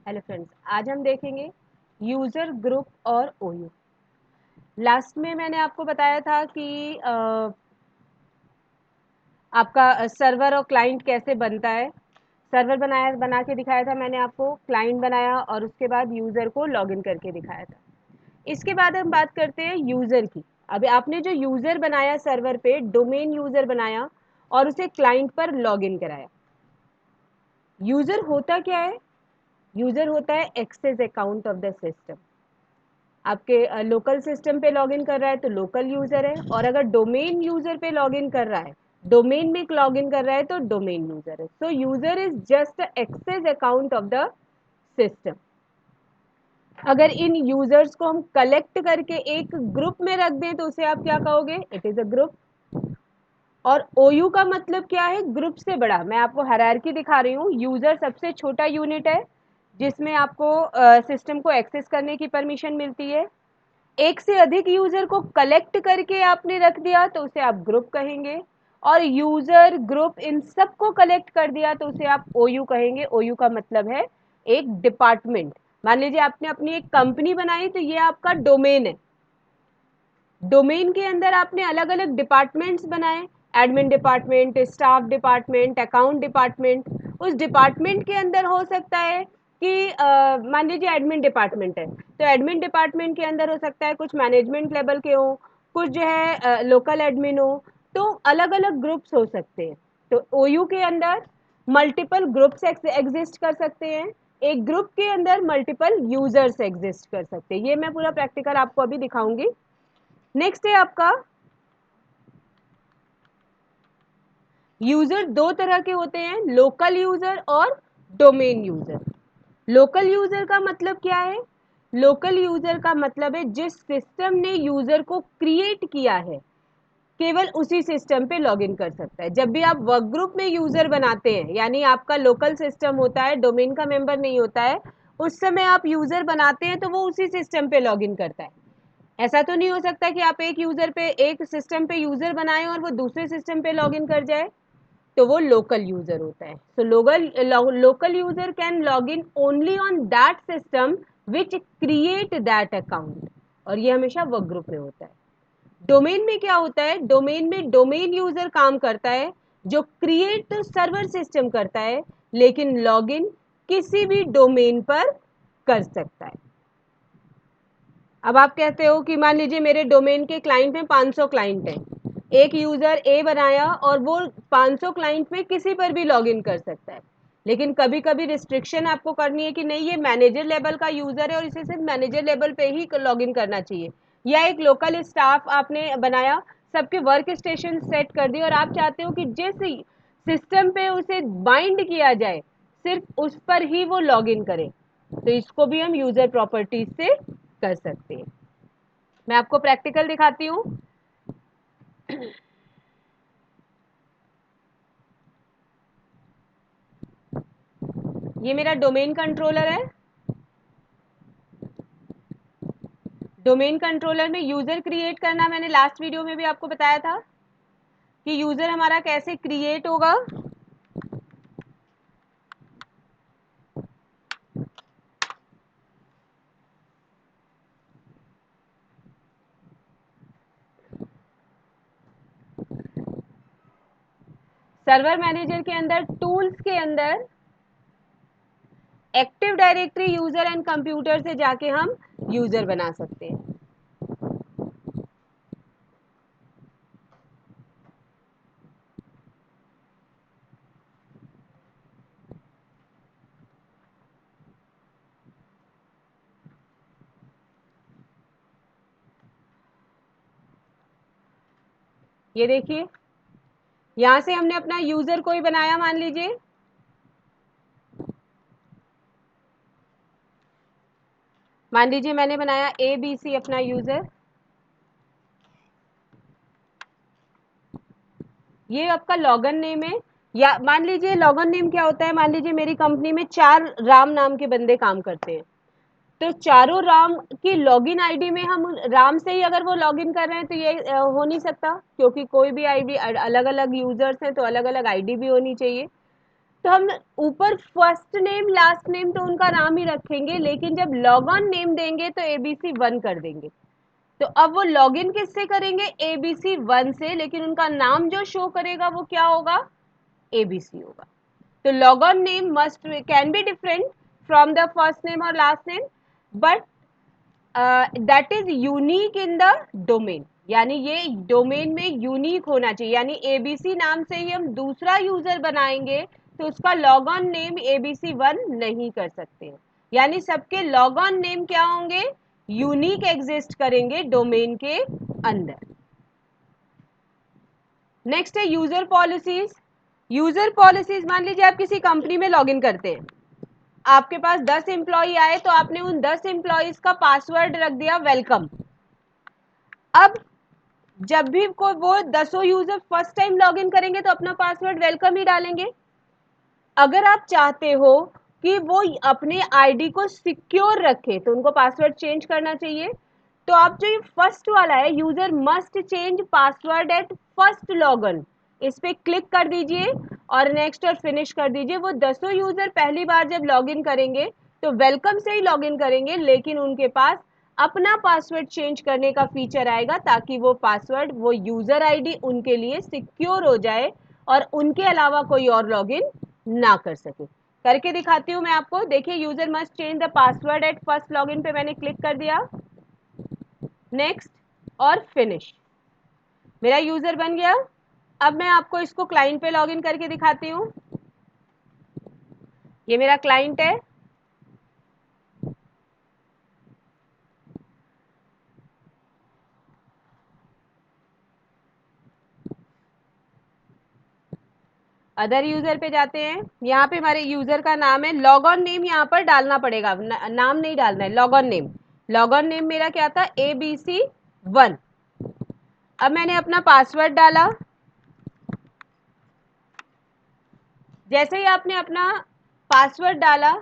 Hello friends, आज हम देखेंगे यूज़र ग्रुप और ओयू। लास्ट में मैंने आपको बताया था कि आपका सर्वर और क्लाइंट कैसे बनता है। सर्वर बना के दिखाया था मैंने आपको, क्लाइंट बनाया और उसके बाद यूज़र को लॉगिन करके दिखाया था। इसके बाद हम बात करते हैं यूज़र की। अभी आपने जो यूज़र बनाया सर्वर पे, डोमेन यूज़र बनाया और उसे क्लाइंट पर लॉगिन कराया। यूज़र होता क्या है? यूज़र होता है access account of the system. आपके लोकल सिस्टम पे लॉगिन कर रहा है तो लोकल यूज़र है, और अगर डोमेन यूज़र पे लॉगिन कर रहा है, डोमेन में लॉगिन कर रहा है तो डोमेन यूज़र है। So user is just access account of the system. अगर इन यूजर्स को हम कलेक्ट करके एक ग्रुप में रख दें तो उसे आप क्या कहोगे? It is a group. और OU का मतलब क्या है? ग्रुप से बड़ा। मैं आपको हायरार्की दिखा रही हूँ। यूजर सबसे छोटा यूनिट है जिसमें आपको सिस्टम को एक्सेस करने की परमिशन मिलती है। एक से अधिक यूजर को कलेक्ट करके आपने रख दिया तो उसे आप ग्रुप कहेंगे, और यूजर ग्रुप इन सबको कलेक्ट कर दिया तो उसे आप OU कहेंगे। OU का मतलब है एक डिपार्टमेंट। मान लीजिए आपने अपनी एक कंपनी बनाई तो ये आपका डोमेन है। डोमेन के अंदर आपने अलग अलग डिपार्टमेंट्स बनाए, admin department, staff department, account department. उस डिपार्टमेंट के अंदर हो सकता है कि मान लीजिए एडमिन डिपार्टमेंट है तो एडमिन डिपार्टमेंट के अंदर हो सकता है कुछ मैनेजमेंट लेवल के हो, कुछ जो है लोकल एडमिन हो। तो अलग अलग ग्रुप्स हो सकते हैं। तो OU के अंदर मल्टीपल ग्रुप्स एग्जिस्ट कर सकते हैं। एक ग्रुप के अंदर मल्टीपल यूजर्स एग्जिस्ट कर सकते हैं। ये मैं पूरा प्रैक्टिकल आपको अभी दिखाऊंगी। नेक्स्ट है आपका यूजर। दो तरह के होते हैं, लोकल यूजर और डोमेन यूजर। लोकल यूजर का मतलब क्या है? लोकल यूजर का मतलब है जिस सिस्टम ने यूजर को क्रिएट किया है केवल उसी सिस्टम पे लॉगिन कर सकता है। जब भी आप वर्क ग्रुप में यूजर बनाते हैं, यानी आपका लोकल सिस्टम होता है, डोमेन का मेंबर नहीं होता है, उस समय आप यूजर बनाते हैं तो वो उसी सिस्टम पे लॉगिन करता है। ऐसा तो नहीं हो सकता कि आप एक सिस्टम पे यूजर बनाएं और वो दूसरे सिस्टम पे लॉगिन कर जाए, तो वो लोकल यूजर होता है। So local user can log in only on that system which create that account, और ये हमेशा वर्क ग्रुप में होता है। डोमेन में क्या होता है? डोमेन में डोमेन यूजर काम करता है जो क्रिएट तो सर्वर सिस्टम करता है, लेकिन लॉगिन किसी भी डोमेन पर कर सकता है। अब आप कहते हो कि मान लीजिए मेरे डोमेन के क्लाइंट में 500 क्लाइंट हैं, एक यूजर ए बनाया और वो 500 क्लाइंट में किसी पर भी लॉगिन कर सकता है। लेकिन कभी कभी रिस्ट्रिक्शन आपको करनी है कि नहीं, ये मैनेजर लेवल का यूजर है और इसे सिर्फ मैनेजर लेवल पे ही लॉगिन करना चाहिए। या एक लोकल स्टाफ आपने बनाया, सबके वर्क स्टेशन सेट कर दिए और आप चाहते हो कि जिस सिस्टम पे उसे बाइंड किया जाए सिर्फ उस पर ही वो लॉगिन करे, तो इसको भी हम यूजर प्रॉपर्टीज से कर सकते हैं। मैं आपको प्रैक्टिकल दिखाती हूँ। ये मेरा डोमेन कंट्रोलर है। डोमेन कंट्रोलर में यूजर क्रिएट करना मैंने लास्ट वीडियो में भी आपको बताया था कि यूजर हमारा कैसे क्रिएट होगा। सर्वर मैनेजर के अंदर टूल्स के अंदर active directory user and computer से जाके हम यूजर बना सकते हैं। ये देखिए, यहां से हमने अपना यूजर कोई बनाया, मान लीजिए मैंने बनाया ABC अपना यूजर। ये आपका लॉगन नेम है। या मान लीजिए लॉगन नेम क्या होता है, मान लीजिए मेरी कंपनी में 4 राम नाम के बंदे काम करते हैं, तो चारों राम की लॉगिन आईडी में हम राम से ही अगर वो लॉगिन कर रहे हैं तो ये हो नहीं सकता, क्योंकि कोई भी आईडी, अलग अलग यूजर्स हैं तो अलग अलग आईडी भी होनी चाहिए। तो हम ऊपर फर्स्ट नेम लास्ट नेम तो उनका नाम ही रखेंगे, लेकिन जब लॉग ऑन नेम देंगे तो ABC1 कर देंगे। तो अब वो लॉग इन किससे करेंगे? ABC1 से, लेकिन उनका नाम जो शो करेगा वो क्या होगा? ABC होगा। तो log on name can be different from the first name or last name, but that is unique in the domain, यानी ये डोमेन में यूनिक होना चाहिए। यानी ABC नाम से ही हम दूसरा यूजर बनाएंगे तो उसका लॉग ऑन नेम ABC1 नहीं कर सकते। यानी सबके लॉग ऑन नेम क्या होंगे? यूनिक एग्जिस्ट करेंगे डोमेन के अंदर। नेक्स्ट है यूजर पॉलिसीज। यूजर पॉलिसीज, मान लीजिए आप किसी कंपनी में लॉगिन करते हैं, आपके पास 10 एम्प्लॉय आए तो आपने उन 10 एम्प्लॉयज का पासवर्ड रख दिया वेलकम। अब जब भी कोई वो 10 यूजर फर्स्ट टाइम लॉगिन करेंगे तो अपना पासवर्ड वेलकम ही डालेंगे। अगर आप चाहते हो कि वो अपने आईडी को सिक्योर रखे तो उनको पासवर्ड चेंज करना चाहिए। तो आप जो ये फर्स्ट वाला है, user must change password at first login, इस पे क्लिक कर दीजिए और नेक्स्ट और फिनिश कर दीजिए। वो 10 यूजर पहली बार जब लॉगिन करेंगे तो वेलकम से ही लॉगिन करेंगे, लेकिन उनके पास अपना पासवर्ड चेंज करने का फीचर आएगा ताकि वो पासवर्ड, वो यूजर आईडी उनके लिए सिक्योर हो जाए और उनके अलावा कोई और लॉगिन ना कर सके। करके दिखाती हूँ मैं आपको। देखिए, user must change the password at first login पे मैंने क्लिक कर दिया, नेक्स्ट और फिनिश, मेरा यूजर बन गया। अब मैं आपको इसको क्लाइंट पे लॉगिन करके दिखाती हूँ। ये मेरा क्लाइंट है। अदर यूजर पे जाते हैं, यहाँ पे हमारे यूजर का नाम है। लॉग ऑन नेम यहाँ पर डालना पड़ेगा, नाम नहीं डालना है, log on name. Log on name मेरा क्या था? ABC1। अब मैंने अपना पासवर्ड डाला। जैसे ही आपने अपना पासवर्ड डाला,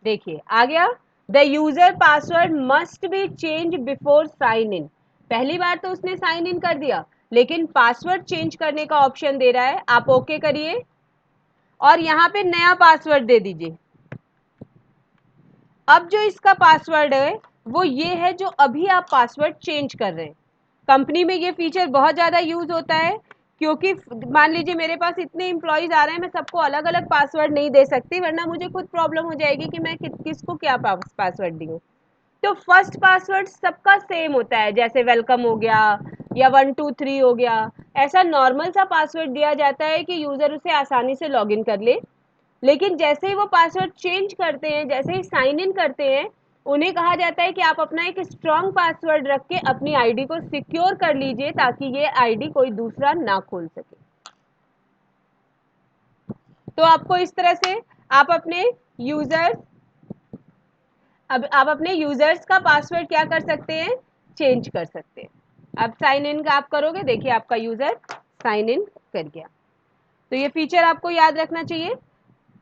देखिए आ गया, the user password must be change before sign in. पहली बार तो उसने साइन इन कर दिया, लेकिन पासवर्ड चेंज करने का ऑप्शन दे रहा है। आप ओके करिए और यहाँ पे नया पासवर्ड दे दीजिए। अब जो इसका पासवर्ड है वो ये है जो अभी आप पासवर्ड चेंज कर रहे हैं। कंपनी में ये फीचर बहुत ज़्यादा यूज होता है, क्योंकि मान लीजिए मेरे पास इतने एम्प्लॉयज आ रहे हैं, मैं सबको अलग अलग पासवर्ड नहीं दे सकती, वरना मुझे खुद प्रॉब्लम हो जाएगी कि मैं किसको क्या पासवर्ड दूँ। तो फर्स्ट पासवर्ड सबका सेम होता है, जैसे वेलकम हो गया या 123 हो गया। ऐसा नॉर्मल सा पासवर्ड दिया जाता है कि यूज़र उसे आसानी से लॉगिन कर ले। लेकिन जैसे ही वो पासवर्ड चेंज करते हैं, जैसे ही साइन इन करते हैं, उन्हें कहा जाता है कि आप अपना एक स्ट्रॉन्ग पासवर्ड रख के अपनी आईडी को सिक्योर कर लीजिए ताकि ये आईडी कोई दूसरा ना खोल सके। तो आपको इस तरह से आप अपने यूजर्स, अब आप अपने यूजर्स का पासवर्ड क्या कर सकते हैं? चेंज कर सकते हैं। अब साइन इन का आप करोगे, देखिए आपका यूजर साइन इन कर गया। तो ये फीचर आपको याद रखना चाहिए।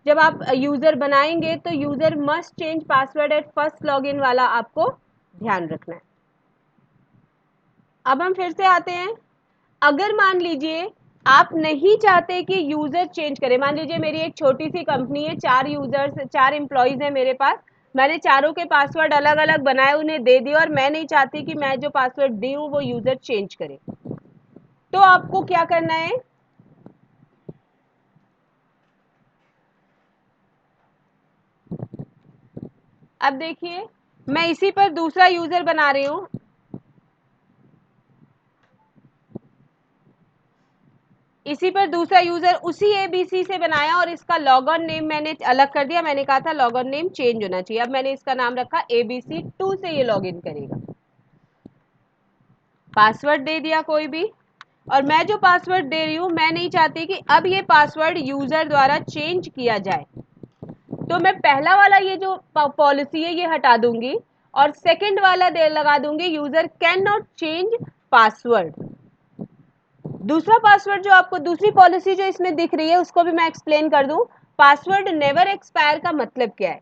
जब आप यूजर बनाएंगे तो user must change password at first login वाला आपको ध्यान रखना है। अब हम फिर से आते हैं। अगर मान लीजिए आप नहीं चाहते कि यूजर चेंज करे, मान लीजिए मेरी एक छोटी सी कंपनी है, 4 यूजर्स, 4 एम्प्लॉयज है मेरे पास, मैंने चारों के पासवर्ड अलग अलग बनाए, उन्हें दे दिए और मैं नहीं चाहती कि मैं जो पासवर्ड दी हूँ वो यूजर चेंज करे। तो आपको क्या करना है? अब देखिए, मैं इसी पर दूसरा यूजर बना रही हूँ। इसी पर दूसरा यूजर उसी ABC से बनाया और इसका लॉग ऑन नेम मैंने अलग कर दिया। मैंने कहा था लॉग ऑन नेम चेंज होना चाहिए। अब मैंने इसका नाम रखा ABC2 से ये लॉग इन करेगा। पासवर्ड दे दिया कोई भी, और मैं जो पासवर्ड दे रही हूँ मैं नहीं चाहती कि अब ये पासवर्ड यूजर द्वारा चेंज किया जाए। तो मैं पहला वाला ये जो पॉलिसी है ये हटा दूंगी और सेकंड वाला दे लगा दूंगी, user can not change password. दूसरा पासवर्ड जो आपको, दूसरी पॉलिसी जो इसमें दिख रही है उसको भी मैं एक्सप्लेन कर दूं। पासवर्ड नेवर एक्सपायर का मतलब क्या है?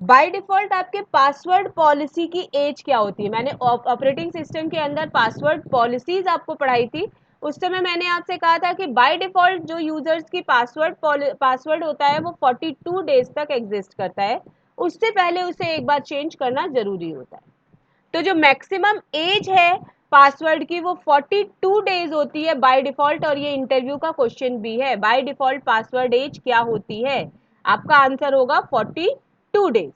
बाय डिफॉल्ट आपके पासवर्ड पॉलिसी की एज क्या होती है? मैंने ऑपरेटिंग सिस्टम के अंदर पासवर्ड पॉलिसीज आपको पढ़ाई थी। उस समय मैंने आपसे कहा था कि बाय डिफॉल्ट जो यूजर्स की पासवर्ड होता है वो 42 डेज तक एग्जिस्ट करता है, उससे पहले उसे एक बार चेंज करना जरूरी होता है। तो जो मैक्सिमम एज है पासवर्ड की वो 42 डेज होती है बाय डिफॉल्ट, और ये इंटरव्यू का क्वेश्चन भी है, बाय डिफॉल्ट पासवर्ड एज क्या होती है? आपका आंसर होगा 42 डेज।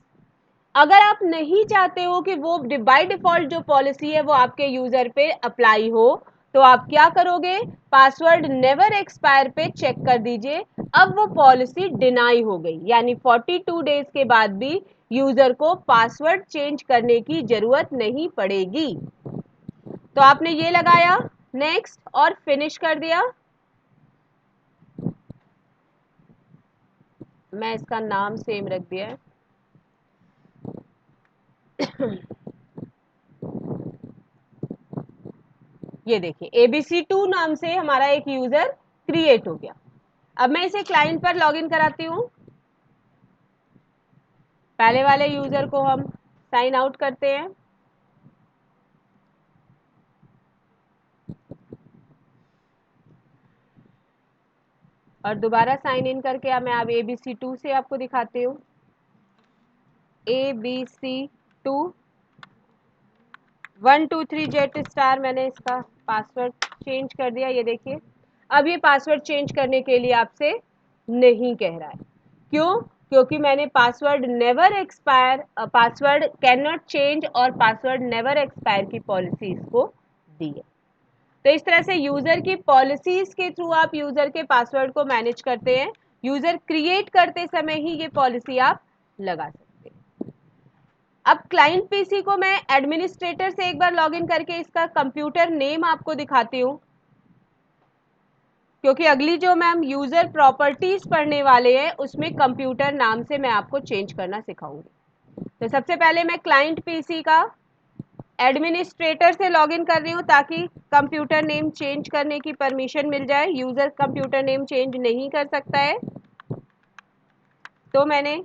अगर आप नहीं चाहते हो कि वो बाय डिफॉल्ट जो पॉलिसी है वो आपके यूजर पे अप्लाई हो, तो आप क्या करोगे? पासवर्ड नेवर एक्सपायर पे चेक कर दीजिए। अब वो पॉलिसी डिनाई हो गई, यानी 42 डेज के बाद भी यूजर को पासवर्ड चेंज करने की जरूरत नहीं पड़ेगी। तो आपने ये लगाया, नेक्स्ट और फिनिश कर दिया। मैं इसका नाम सेम रख दिया है। ये देखिए ABC2 नाम से हमारा एक यूजर क्रिएट हो गया। अब मैं इसे क्लाइंट पर लॉगिन कराती हूँ। पहले वाले यूजर को हम साइन आउट करते हैं और दोबारा साइन इन करके अब मैं ABC2 से आपको दिखाती हूँ। ABC2 123Z* मैंने इसका पासवर्ड चेंज कर दिया। ये देखिए अब ये पासवर्ड चेंज करने के लिए आपसे नहीं कह रहा है। क्यों? क्योंकि मैंने password never expire, password can not change और पासवर्ड नेवर एक्सपायर की पॉलिसी इसको दी है। तो इस तरह से यूजर की पॉलिसीज के थ्रू आप यूजर के पासवर्ड को मैनेज करते हैं। यूजर क्रिएट करते समय ही ये पॉलिसी आप लगा सकते हैं। अब क्लाइंट पीसी को मैं एडमिनिस्ट्रेटर से एक बार लॉगिन करके इसका कंप्यूटर नेम आपको दिखाती हूँ, क्योंकि अगली जो मैम यूजर प्रॉपर्टीज पढ़ने वाले हैं उसमें कंप्यूटर नाम से मैं आपको चेंज करना सिखाऊंगी। तो सबसे पहले मैं क्लाइंट पीसी का एडमिनिस्ट्रेटर से लॉगिन कर रही हूँ ताकि कंप्यूटर नेम चेंज करने की परमिशन मिल जाए। यूजर कंप्यूटर नेम चेंज नहीं कर सकता है, तो मैंने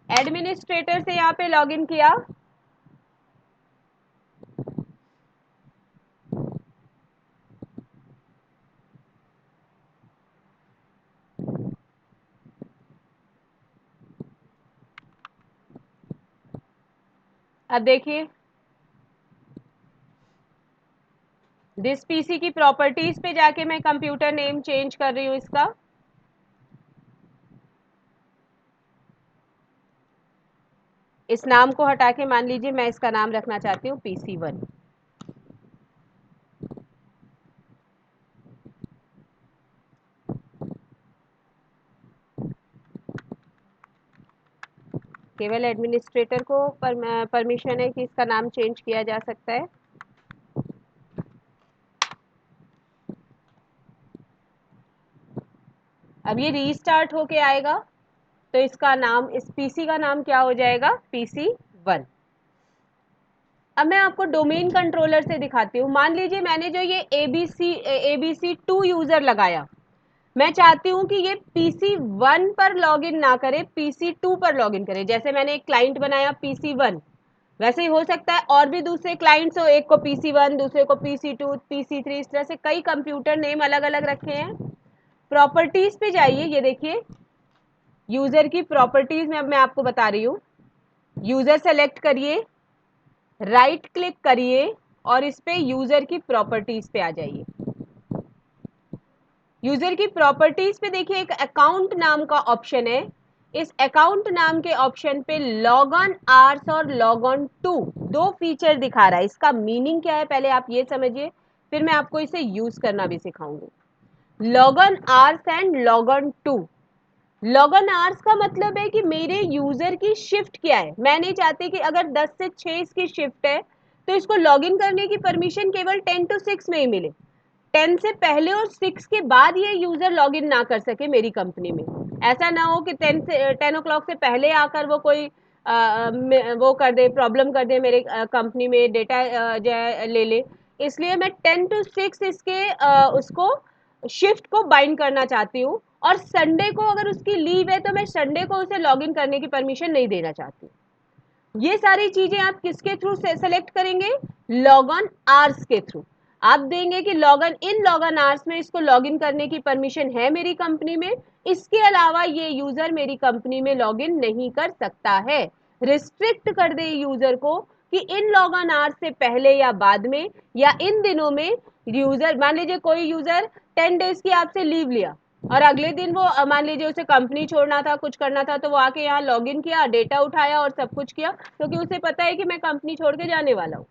एडमिनिस्ट्रेटर से यहाँ पे लॉगिन किया। अब देखिए दिस पीसी की प्रॉपर्टीज पे जाके मैं कंप्यूटर नेम चेंज कर रही हूँ इसका। इस नाम को हटा के मान लीजिए मैं इसका नाम रखना चाहती हूँ PC1। केवल एडमिनिस्ट्रेटर को परमिशन है कि इसका नाम चेंज किया जा सकता है। अब ये रीस्टार्ट होके आएगा तो इसका नाम, इस पीसी का नाम क्या हो जाएगा? PC1। अब मैं आपको डोमेन कंट्रोलर से दिखाती हूँ। मान लीजिए मैंने जो ये ABC2 यूजर लगाया, मैं चाहती हूँ कि ये PC1 पर लॉगिन ना करे, PC2 पर लॉगिन करे। जैसे मैंने एक क्लाइंट बनाया PC1, वैसे ही हो सकता है और भी दूसरे क्लाइंट्स हो, एक को PC1 दूसरे को PC2 PC3, इस तरह से कई कंप्यूटर नेम अलग अलग रखे हैं। प्रॉपर्टीज पे जाइए, ये देखिए यूजर की प्रॉपर्टीज में अब मैं आपको बता रही हूँ। यूजर सेलेक्ट करिए, राइट क्लिक करिए और इस पे यूजर की प्रॉपर्टीज पे आ जाइए। यूजर की प्रॉपर्टीज पे देखिए एक अकाउंट नाम का ऑप्शन है। इस अकाउंट नाम के ऑप्शन पे लॉग ऑन आवर्स और लॉग ऑन टू दो फीचर दिखा रहा है। इसका मीनिंग क्या है पहले आप ये समझिए, फिर मैं आपको इसे यूज करना भी सिखाऊंगी। Log on hours and log on to. Log on hours का मतलब है कि मेरे यूजर की शिफ्ट क्या है। मैं नहीं चाहती कि अगर 10 से 6 इसकी शिफ्ट है तो इसको लॉगिन करने की परमिशन केवल 10 to 6 में ही मिले। 10 से पहले और 6 के बाद ये यूजर लॉगिन ना कर सके मेरी कंपनी में। ऐसा ना हो कि 10 o'clock से पहले आकर वो कोई वो कर दे, प्रॉब्लम कर दे मेरे कंपनी में, डेटा जो है ले ले। इसलिए मैं 10 to 6 इसके उसको शिफ्ट को बाइंड करना चाहती हूँ और संडे को अगर उसकी लीव है तो मैं संडे को उसे लॉगिन करने की परमिशन नहीं देना चाहती। ये सारी चीजें आप किसके थ्रू से सेलेक्ट करेंगे? लॉग ऑन आवर्स के थ्रू। आप देंगे कि लॉग ऑन आवर्स में इसको लॉगिन करने की परमिशन है मेरी कंपनी में, इसके अलावा ये यूजर मेरी कंपनी में लॉगिन नहीं कर सकता है। रिस्ट्रिक्ट कर दे यूजर को कि इन लॉग ऑन आवर्स से पहले या बाद में या इन दिनों में यूजर, मान लीजिए कोई यूजर 10 डेज की आपसे लीव लिया और अगले दिन वो मान लीजिए उसे कंपनी छोड़ना था, कुछ करना था, तो वो आके यहाँ लॉग इन किया, डेटा उठाया और सब कुछ किया, क्योंकि उसे पता है कि मैं कंपनी छोड़ के जाने वाला हूँ।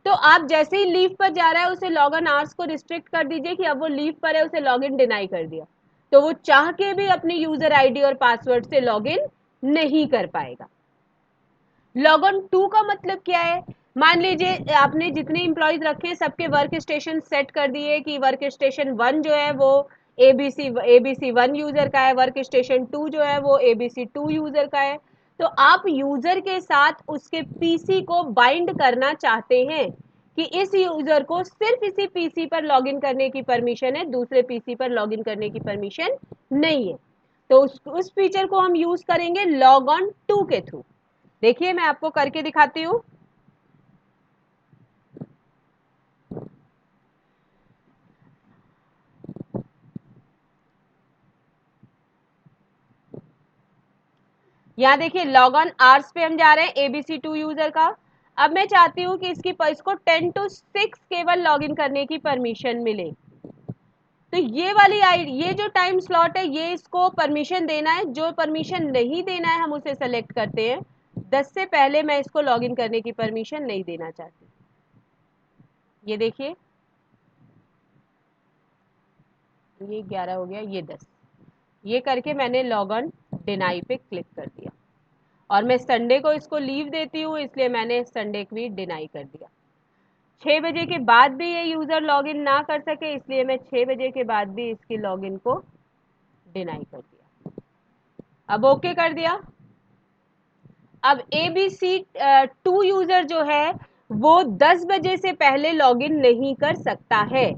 तो आप जैसे ही लीव पर जा रहा है उसे लॉग इन आवर्स को रिस्ट्रिक्ट कर दीजिए कि अब वो लीव पर है, उसे लॉग इन डिनाई कर दिया, तो वो चाह के भी अपनी यूजर आईडी और पासवर्ड से लॉग इन नहीं कर पाएगा। लॉग ऑन टू का मतलब क्या है? मान लीजिए आपने जितने इंप्लॉइज रखे हैं सबके वर्क स्टेशन सेट कर दिए कि वर्क स्टेशन 1 जो है वो एबीसी 1 यूजर का है, वर्क स्टेशन 2 जो है वो एबीसी 2 यूजर का है। तो आप यूजर के साथ उसके पीसी को बाइंड करना चाहते हैं कि इस यूजर को सिर्फ इसी पीसी पर लॉगिन करने की परमिशन है, दूसरे पीसी पर लॉगिन करने की परमिशन नहीं है। तो उस फीचर को हम यूज करेंगे लॉग ऑन टू के थ्रू। देखिए मैं आपको करके दिखाती हूँ। यहाँ देखिए लॉग ऑन आवर्स पे हम जा रहे हैं एबीसी 2 यूजर का। अब मैं चाहती हूँ कि इसको 10 to 6 केवल लॉगिन करने की परमिशन मिले। तो ये वाली आईडी, ये जो टाइम स्लॉट है ये इसको परमिशन देना है, जो परमिशन नहीं देना है हम उसे सेलेक्ट करते हैं। 10 से पहले मैं इसको लॉगिन करने की परमिशन नहीं देना चाहती। ये देखिए ये 11 हो गया, ये 10, ये करके मैंने लॉग ऑन डिनाई पे क्लिक कर दिया और मैं संडे को इसको लीव देती हूँ, इसलिए मैंने संडे को भी डिनाई कर दिया। 6 बजे के बाद भी ये यूज़र लॉगिन ना कर सके, इसलिए मैं 6 बजे के बाद भी इसकी लॉगिन को डिनाई कर दिया। अब ओके कर दिया। अब एबीसी 2 यूज़र जो है वो 10 बजे से पहले लॉगिन नहीं कर सकता है।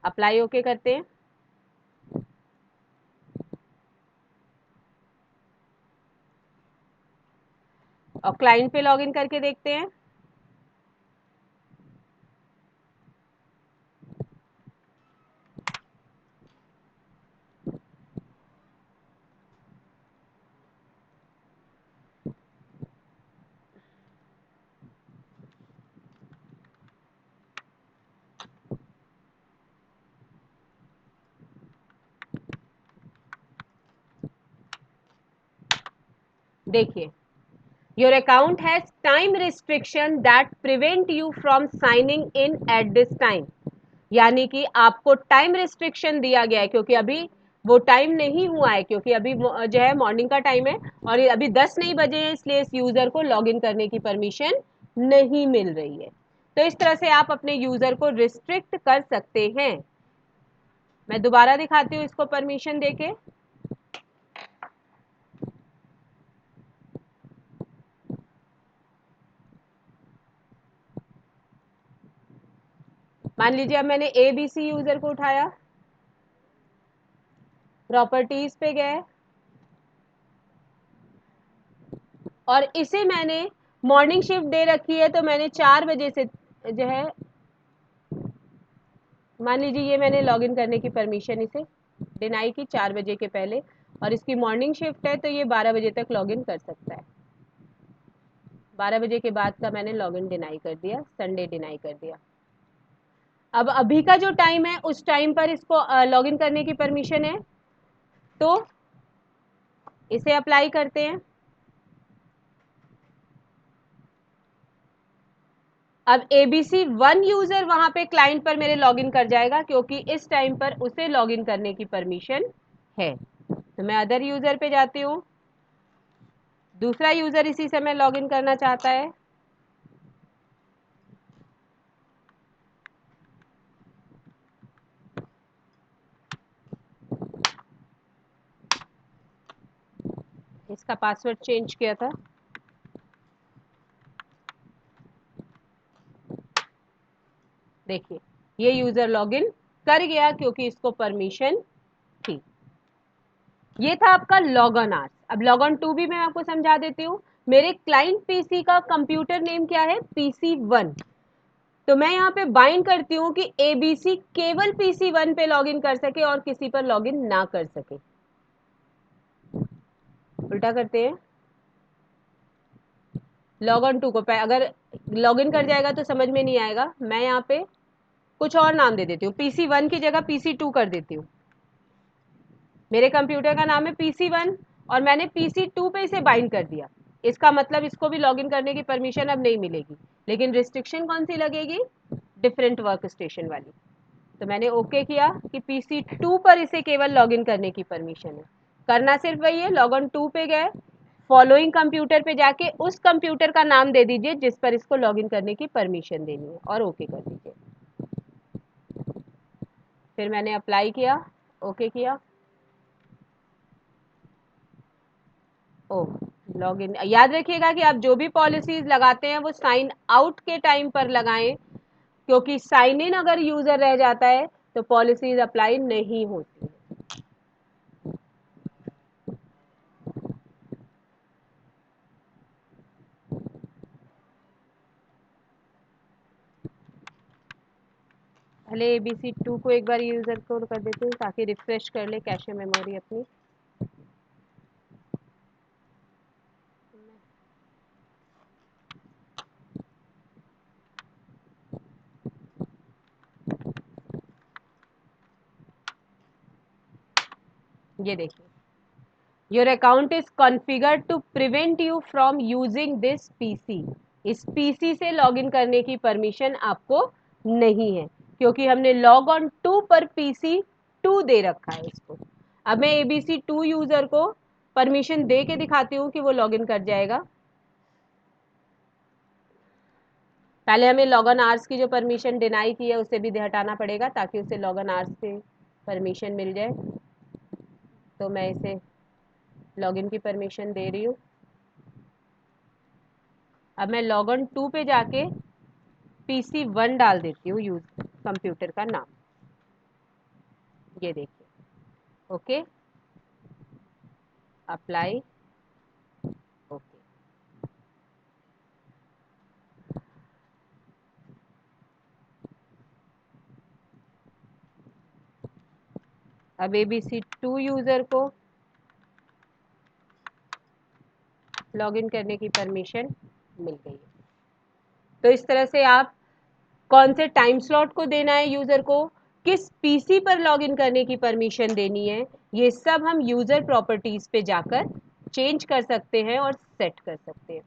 अप्लाई ओके करते हैं। और क्लाइंट पे लॉगिन करके देखते हैं। देखिए your account has time restriction that prevent you from signing in at this time. यानी कि आपको टाइम रिस्ट्रिक्शन दिया गया है, क्योंकि अभी वो टाइम नहीं हुआ है, क्योंकि अभी जो है मॉर्निंग का टाइम है और ये अभी 10 नहीं बजे हैं, इसलिए इस यूजर को लॉगिन करने की परमिशन नहीं मिल रही है। तो इस तरह से आप अपने यूजर को रिस्ट्रिक्ट कर सकते हैं। मैं दोबारा दिखाती हूँ इसको परमिशन देके। मान लीजिए अब मैंने एबीसी यूजर को उठाया, प्रॉपर्टीज पे गए और इसे मैंने मॉर्निंग शिफ्ट दे रखी है, तो मैंने 4 बजे से जो है, मान लीजिए ये मैंने लॉगिन करने की परमिशन इसे डिनाई की 4 बजे के पहले, और इसकी मॉर्निंग शिफ्ट है तो ये 12 बजे तक लॉगिन कर सकता है। 12 बजे के बाद का मैंने लॉगिन डिनाई कर दिया, संडे डिनाई कर दिया। अब अभी का जो टाइम है उस टाइम पर इसको लॉगिन करने की परमिशन है, तो इसे अप्लाई करते हैं। अब एबीसी 1 यूजर वहां पे क्लाइंट पर मेरे लॉगिन कर जाएगा, क्योंकि इस टाइम पर उसे लॉगिन करने की परमिशन है। तो मैं अदर यूजर पे जाती हूँ। दूसरा यूजर इसी समय लॉगिन करना चाहता है, इसका पासवर्ड चेंज किया था। देखिए ये यूजर लॉगिन कर गया क्योंकि इसको परमिशन थी। ये था आपका लॉग ऑन आवर्स। अब लॉग ऑन टू भी मैं आपको समझा देती हूँ। मेरे क्लाइंट पीसी का कंप्यूटर नेम क्या है? PC1। तो मैं यहाँ पे बाइंड करती हूँ कि एबीसी केवल PC1 पे लॉगिन कर सके और किसी पर लॉगिन ना कर सके। उल्टा करते हैं। लॉग ऑन टू को अगर लॉगिन कर जाएगा तो समझ में नहीं आएगा। मैं यहाँ पे कुछ और नाम दे देती हूँ, PC1 की जगह PC2 कर देती हूँ। मेरे कंप्यूटर का नाम है PC1 और मैंने PC2 पे इसे बाइंड कर दिया। इसका मतलब इसको भी लॉगिन करने की परमिशन अब नहीं मिलेगी, लेकिन रिस्ट्रिक्शन कौन सी लगेगी? डिफरेंट वर्क स्टेशन वाली। तो मैंने ओके किया कि PC2 पर इसे केवल लॉगिन करने की परमिशन है। करना सिर्फ वही है, लॉग ऑन 2 पे गए, फॉलोइंग कंप्यूटर पे जाके उस कंप्यूटर का नाम दे दीजिए जिस पर इसको लॉगिन करने की परमिशन देनी है और ओके कर दीजिए। फिर मैंने अप्लाई किया, ओके किया। ओह, लॉगिन याद रखिएगा कि आप जो भी पॉलिसीज लगाते हैं वो साइन आउट के टाइम पर लगाएं, क्योंकि साइन इन अगर यूजर रह जाता है तो पॉलिसीज अप्लाई नहीं होती। पहले ABC2 को एक बार यूजर को कर देते हैं ताकि रिफ्रेश कर ले कैशे मेमोरी अपनी। ये देखिए, your account is configured to prevent you from using this PC. इस पीसी से लॉगिन करने की परमिशन आपको नहीं है, क्योंकि हमने लॉग ऑन टू पर PC2 दे रखा है इसको। अब मैं ABC2 यूजर को परमिशन दे के दिखाती हूँ कि वो लॉगिन कर जाएगा। पहले हमें लॉग ऑन आवर्स की जो परमिशन डिनाई की है उसे भी हटाना पड़ेगा ताकि उसे लॉग ऑन आवर्स से परमिशन मिल जाए। तो मैं इसे लॉगिन की परमिशन दे रही हूँ। अब मैं लॉग ऑन 2 पे जाके PC1 डाल देती हूँ यूज कंप्यूटर का नाम। ये देखिए, ओके, अप्लाई, ओके। अब ABC2 यूजर को लॉगिन करने की परमिशन मिल गई है। तो इस तरह से आप कौन से टाइम स्लॉट को देना है यूजर को, किस पीसी पर लॉगिन करने की परमिशन देनी है, ये सब हम यूजर प्रॉपर्टीज पे जाकर चेंज कर सकते हैं और सेट कर सकते हैं।